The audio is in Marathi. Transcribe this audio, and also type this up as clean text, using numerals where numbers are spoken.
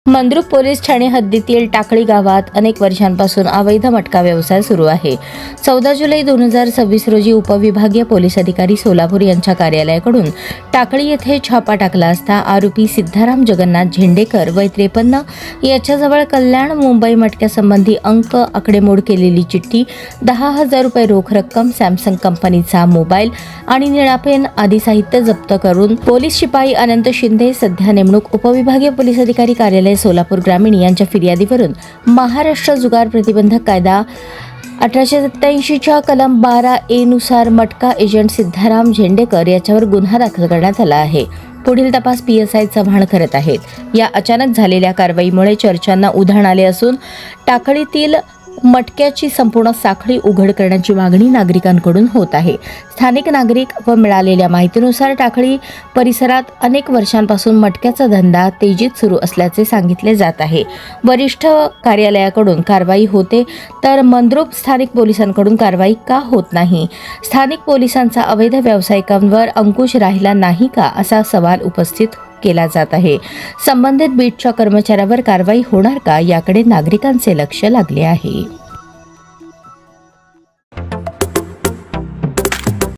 मंद्रुप पोलीस ठाणे हद्दीतील टाकळी गावात अनेक वर्षांपासून अवैध मटका व्यवसाय सुरू आहे. 14 जुलै 2026 रोजी उपविभागीय पोलीस अधिकारी सोलापूर यांच्या कार्यालयाकडून टाकळी येथे छापा टाकला असता आरोपी सिद्धाराम जगन्नाथ झेंडेकर वय 53 याच्याजवळ कल्याण मुंबई मटक्यासंबंधी अंक आकडेमोड केलेली चिठ्ठी, 10,000 रुपये रोख रक्कम, सॅमसंग कंपनीचा मोबाईल आणि निळा पेन आदी साहित्य जप्त करून पोलीस शिपाई अनंत शिंदे, सध्या नेमणूक उपविभागीय पोलीस अधिकारी कार्यालय सोलापूर ग्रामीण यांच्या फिर्यादीवरून महाराष्ट्र जुगार प्रतिबंधक कायदा 1887 च्या कलम 12A नुसार मटका एजंट सिद्धाराम झेंडेकर याच्यावर गुन्हा दाखल करण्यात आला आहे. पुढील तपास PSI चव्हाण करत आहेत. या अचानक झालेल्या कारवाईमुळे चर्चांना उधाण आले असून टाकळीतील मटक्याची संपूर्ण साखळी उघड करण्याची मागणी नागरिकांकडून होत आहे. स्थानिक नागरिक व मिळालेल्या माहितीनुसार टाकळी परिसरात अनेक वर्षांपासून मटक्याचा धंदा तेजीत सुरू असल्याचे सांगितले जात आहे. वरिष्ठ कार्यालयाकडून कारवाई होते तर मंद्रुप स्थानिक पोलिसांकडून कारवाई का होत नाही? स्थानिक पोलिसांचा अवैध व्यावसायिकांवर अंकुश राहिला नाही का, असा सवाल उपस्थित केला जात आहे. संबंधित बीटच्या कर्मचाऱ्यावर कारवाई होणार का, याकडे नागरिकांचे लक्ष लागले आहे.